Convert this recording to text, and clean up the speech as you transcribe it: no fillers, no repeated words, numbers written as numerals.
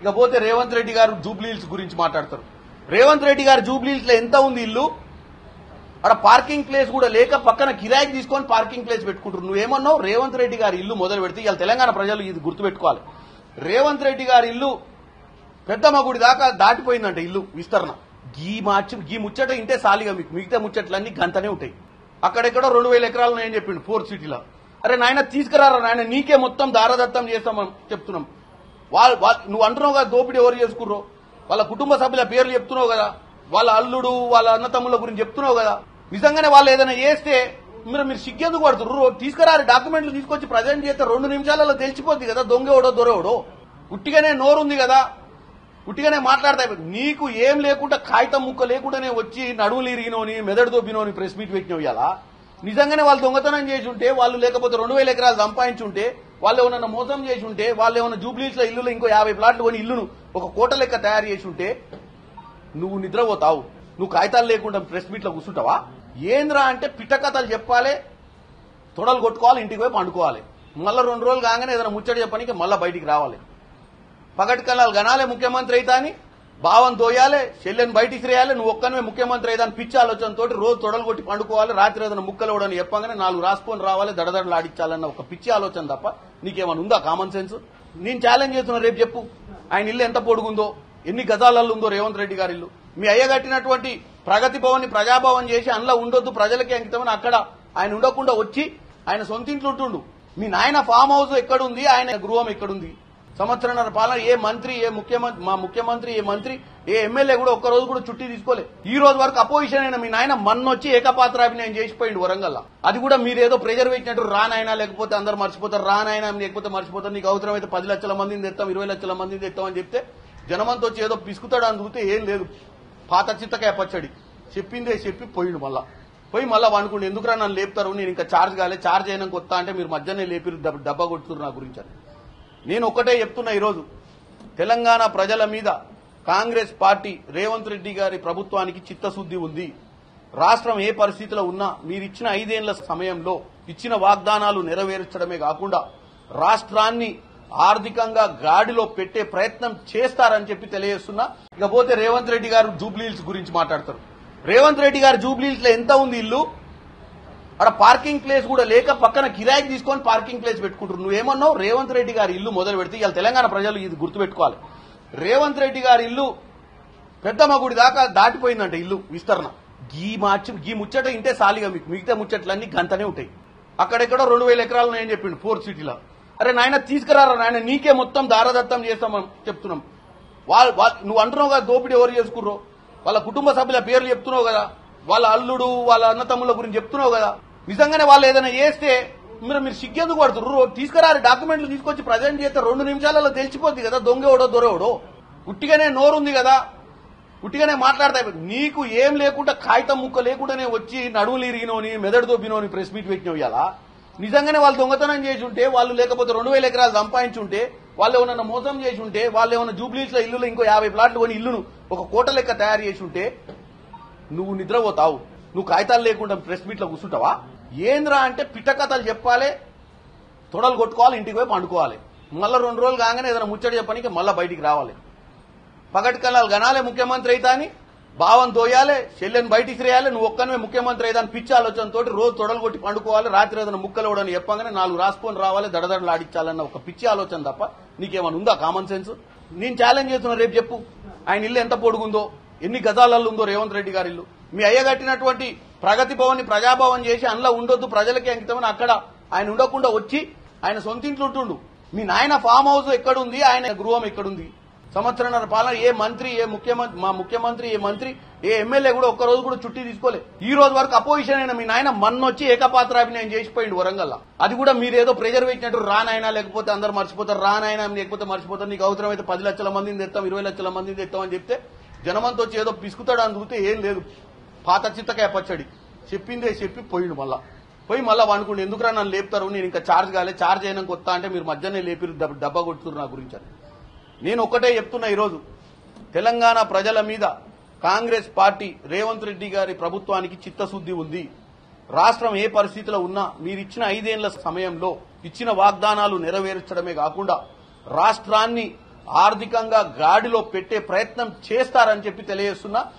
ఇకపోతే రేవంత్ రెడ్డి గారు Jubilee hills గురించి మాట్లాడతారు. రేవంత్ రెడ్డి గారు జూబ్లీ హిల్స్ లో ఎంత ఉంది ఇల్లు, అక్కడ పార్కింగ్ ప్లేస్ కూడా లేక పక్కన కిరాయికి తీసుకొని పార్కింగ్ ప్లేస్ పెట్టుకుంటారు. నువ్వేమన్నావు? రేవంత్ రెడ్డి గారి ఇల్లు మొదలు పెడితే ఇవాళ తెలంగాణ ప్రజలు ఇది గుర్తుపెట్టుకోవాలి. రేవంత్ రెడ్డి గారి ఇల్లు పెద్దమ్మ గుడి దాకా దాటిపోయిందంట ఇల్లు విస్తరణ. గీ ముచ్చట ఇంటే సాలిగా మీకు మిగతా ముచ్చట్లన్నీ గంతనే ఉంటాయి. అక్కడెక్కడో 2000 ఎకరాలు నేను చెప్పిండు ఫోర్త్ సిటీలో. అరే నాయన తీసుకురారా నాయన, నీకే మొత్తం దారదత్తం చేస్తామని చెప్తున్నాం. నువ్వు అంటున్నావు కదా దోపిడీ ఎవరు చేసుకుర్రో, వాళ్ళ కుటుంబ సభ్యుల పేర్లు చెప్తున్నావు కదా, వాళ్ళ అల్లుడు వాళ్ళ అన్నతమ్ముల గురించి చెప్తున్నావు కదా. నిజంగానే వాళ్ళు ఏదైనా చేస్తే మీరు సిగ్గెందుకు పడుతుర్రు? తీసుకురారు, డాక్యుమెంట్లు తీసుకొచ్చి ప్రజెంట్ చేస్తే 2 నిమిషాలలో తెలిసిపోద్ది కదా దొంగేవడో దొరవడో. ఉట్టిగానే నోరుంది కదా, ఉట్టిగానే మాట్లాడతాయి. నీకు ఏం లేకుండా కాగితం ముక్క లేకుండానే వచ్చి నడువులు ఇరిగినోని మెదడు దొబ్బినోని ప్రెస్ మీట్ పెట్టినవి ఇలా. నిజంగానే వాళ్ళు దొంగతనం చేసి ఉంటే, వాళ్ళు లేకపోతే 2000 ఎకరాలు సంపాదించుంటే, వాళ్ళు ఏమన్నా మోసం చేసి ఉంటే, వాళ్ళు ఏమన్నా జూబ్లీస్ లో ఇల్లు ఇంకో 50 ప్లాట్లు కొని ఇల్లును ఒక కోట లెక్క తయారు చేసి ఉంటే నువ్వు నిద్రపోతావు. నువ్వు కాగితాలు లేకుండా ప్రెస్ మీట్ లో కూర్చుంటావా? ఏంద్రా అంటే పిట్ట కథలు చెప్పాలి, తొడలు కొట్టుకోవాలి, ఇంటికి పోయి పండుకోవాలి. మళ్ళా 2 రోజులు కాగానే ఏదైనా ముచ్చట చెప్పడానికి మళ్ళా బయటికి రావాలి. పగటి కళ్ళాలు గనాలే ముఖ్యమంత్రి అయితే అని భావం తోయాలి, చెల్లెని బయటికి రేయాలి, నువ్వు ఒక్కనే ముఖ్యమంత్రి అయితే అని పిచ్చి ఆలోచనతో రోజు తొడలు కొట్టి పండుకోవాలి, రాత్రి ఏదైనా ముక్కలు ఇవ్వడని చెప్పగానే 4 రాసుకొని రావాలి, దడదడలు ఆడించాలన్న ఒక పిచ్చి ఆలోచన తప్ప నీకేమైనా ఉందా కామన్ సెన్స్? నేను ఛాలెంజ్ చేస్తున్నా, రేపు చెప్పు ఆయన ఇల్లు ఎంత పొడుగుందో, ఎన్ని గజాలలో ఉందో రేవంత్ రెడ్డి గారి ఇల్లు. మీ అయ్య కట్టినటువంటి ప్రగతి భవన్ ని ప్రజాభవన్ చేసి అందులో ఉండొద్దు ప్రజలకి అంకితమని అక్కడ ఆయన ఉండకుండా వచ్చి ఆయన సొంత ఇంట్లో ఉంటుండు. మీ నాయన ఫామ్ హౌస్ ఎక్కడుంది, ఆయన గృహం ఎక్కడుంది? సంవత్సరంన్నర పాలన ఏ మంత్రి, ఏ ముఖ్యమంత్రి, మా ముఖ్యమంత్రి, ఏ మంత్రి, ఏ ఎమ్మెల్యే కూడా ఒక్కరోజు కూడా చుట్టి తీసుకోలే. ఈ రోజు వరకు అపోజిషన్ అయిన మీ నాయన మన్నొచ్చి ఏకపాత్రాభినయం చేసిపోయింది వరంగల్. అది కూడా మీరేదో ప్రెజర్ పెట్టినట్టు రానాయన, లేకపోతే అందరు మర్చిపోతారు, రానాయన లేకపోతే మర్చిపోతారు, నీకు అవసరమైతే 10 లక్షల మందిని తెస్తాం, 20 లక్షల మందిని తెస్తామని చెప్తే జనమంతా వచ్చి ఏదో పిసుకుతాడు అని చూస్తే ఏం లేదు. పాత చిత్తకాయ పచ్చడి చెప్పిందే చెప్పి పోయిండు. పోయి మళ్ళా అనుకుంటే ఎందుకురా నన్ను లేపుతారు, నేను ఇంకా ఛార్జ్ కాలే, ఛార్జ్ అయినా కొత్త అంటే మీరు మధ్యనే లేపిరు, డబ్బా కొట్టుతున్నారు నా గురించి అని. నేను ఒక్కటే చెప్తున్నా, ఈరోజు తెలంగాణ ప్రజల మీద కాంగ్రెస్ పార్టీ రేవంత్ రెడ్డి గారి ప్రభుత్వానికి చిత్తశుద్ది ఉంది. రాష్ట్రం ఏ పరిస్థితిలో ఉన్నా మీరిచ్చిన 5 ఏళ్ల సమయంలో ఇచ్చిన వాగ్దానాలు నెరవేర్చడమే కాకుండా రాష్ట్రాన్ని ఆర్థికంగా గాడిలో పెట్టే ప్రయత్నం చేస్తారని చెప్పి తెలియజేస్తున్నా. ఇకపోతే రేవంత్ రెడ్డి గారు జూబ్లీ హిల్స్ గురించి మాట్లాడతారు. రేవంత్ రెడ్డి గారు జూబ్లీ హిల్స్ లో ఎంత ఉంది ఇల్లు, అక్కడ పార్కింగ్ ప్లేస్ కూడా లేక పక్కన కిరాయికి తీసుకొని పార్కింగ్ ప్లేస్ పెట్టుకుంటారు. నువ్వేమన్నావు? రేవంత్ రెడ్డి గారి ఇల్లు మొదలు పెడితే ఇవాళ తెలంగాణ ప్రజలు ఇది గుర్తుపెట్టుకోవాలి. రేవంత్ రెడ్డి గారి ఇల్లు పెద్దమ్మ గుడి దాకా దాటిపోయిందంట ఇల్లు విస్తరణ. గీ ముచ్చట ఇంటే సాలిగా మీకు మిగతా ముచ్చట్లన్నీ గంతనే ఉంటాయి. అక్కడెక్కడో 2000 ఎకరాలు నేను చెప్పిండు ఫోర్త్ సిటీలో. అరే నాయన తీసుకురారా నాయన, నీకే మొత్తం దారదత్తం చేస్తామని చెప్తున్నాం. నువ్వు అంటున్నావు కదా దోపిడీ ఎవరు చేసుకుర్రో, వాళ్ళ కుటుంబ సభ్యుల పేర్లు చెప్తున్నావు కదా, వాళ్ళ అల్లుడు వాళ్ళ అన్నతమ్ముల గురించి చెప్తున్నావు కదా. నిజంగానే వాళ్ళు ఏదైనా చేస్తే మీరు సిగ్గెందుకు పడుతుర్రు? తీసుకురారు, డాక్యుమెంట్లు తీసుకొచ్చి ప్రజెంట్ చేస్తే 2 నిమిషాలలో తెలిసిపోద్ది కదా దొంగేవడో దొరవడో. ఉట్టిగానే నోరుంది కదా, ఉట్టిగానే మాట్లాడతాయి. నీకు ఏం లేకుండా కాగితం ముక్క లేకుండానే వచ్చి నడువులు ఇరిగినోని మెదడు దొబ్బినోని ప్రెస్ మీట్ పెట్టినవి ఇలా. నిజంగానే వాళ్ళు దొంగతనం చేసి ఉంటే, వాళ్ళు లేకపోతే 2000 ఎకరాలు సంపాదించుంటే, వాళ్ళు ఏమన్నా మోసం చేసి ఉంటే, వాళ్ళు ఏమన్నా జూబ్లీస్ లో ఇల్లు ఇంకో 50 ప్లాట్లు కొని ఇల్లును ఒక కోట లెక్క తయారు చేసి ఉంటే నువ్వు నిద్రపోతావు. నువ్వు కాగితాలు లేకుండా ప్రెస్ మీట్ లో కూర్చుంటావా? ఏంద్రా అంటే పిట్ట కథలు చెప్పాలి, తొడలు కొట్టుకోవాలి, ఇంటికి పోయి పండుకోవాలి. మళ్ళా 2 రోజులు కాగానే ఏదైనా ముచ్చట చెప్పడానికి మళ్ళా బయటికి రావాలి. పగటి కళ్ళాలు గనాలే ముఖ్యమంత్రి అయితే అని భావం తోయాలి, చెల్లెని బయటికి రేయాలి, నువ్వు ఒక్కనే ముఖ్యమంత్రి అయితే అని పిచ్చి ఆలోచనతో రోజు తొడలు కొట్టి పండుకోవాలి, రాత్రి ఏదైనా ముక్కలు ఇవ్వడని చెప్పగానే 4 రాసుకొని రావాలి, దడదడలు ఆడించాలన్న ఒక పిచ్చి ఆలోచన తప్ప నీకేమైనా ఉందా కామన్ సెన్స్? నేను ఛాలెంజ్ చేస్తున్నా, రేపు చెప్పు ఆయన ఇల్లు ఎంత పొడుగుందో, ఎన్ని గజాలలో ఉందో రేవంత్ రెడ్డి గారి ఇల్లు. మీ అయ్య కట్టినటువంటి ప్రగతి భవన్ ని ప్రజాభవన్ చేసి అందులో ఉండొద్దు ప్రజలకి అంకితమని అక్కడ ఆయన ఉండకుండా వచ్చి ఆయన సొంత ఇంట్లో ఉంటుండు. మీ నాయన ఫామ్ హౌస్ ఎక్కడుంది, ఆయన గృహం ఎక్కడుంది? సంవత్సరంన్నర పాలన ఏ మంత్రి, ఏ ముఖ్యమంత్రి, మా ముఖ్యమంత్రి, ఏ మంత్రి, ఏ ఎమ్మెల్యే కూడా ఒక్కరోజు కూడా చుట్టి తీసుకోలే. ఈ రోజు వరకు అపోజిషన్ అయిన మీ నాయన మన్నొచ్చి ఏకపాత్రాభినయం చేసిపోయిండు వరంగల్. అది కూడా మీరేదో ప్రెజర్ పెట్టినట్టు రానాయన, లేకపోతే అందరు మర్చిపోతారు, రానాయన లేకపోతే మర్చిపోతారు, నీకు అవసరమైతే 10 లక్షల మందిని తెస్తాం, 20 లక్షల మందిని తెస్తామని చెప్తే జనమంతా వచ్చి ఏదో పిసుకుతాడు అని చూస్తే ఏం లేదు. పాత చిత్తకాయ పచ్చడి చెప్పిందే చెప్పి పోయిండు. పోయి మళ్ళా అనుకుంటే ఎందుకురా నన్ను లేపుతారు, నేను ఇంకా ఛార్జ్ కాలే, ఛార్జ్ అయినా కొత్త అంటే మీరు మధ్యనే లేపిరు, డబ్బా కొట్టుతున్నారు నా గురించి అని. నేను ఒక్కటే చెప్తున్నా, ఈరోజు తెలంగాణ ప్రజల మీద కాంగ్రెస్ పార్టీ రేవంత్ రెడ్డి గారి ప్రభుత్వానికి చిత్తశుద్ది ఉంది. రాష్ట్రం ఏ పరిస్థితిలో ఉన్నా మీరిచ్చిన 5 ఏళ్ల సమయంలో ఇచ్చిన వాగ్దానాలు నెరవేర్చడమే కాకుండా రాష్ట్రాన్ని ఆర్థికంగా గాడిలో పెట్టే ప్రయత్నం చేస్తారని చెప్పి తెలియజేస్తున్నా.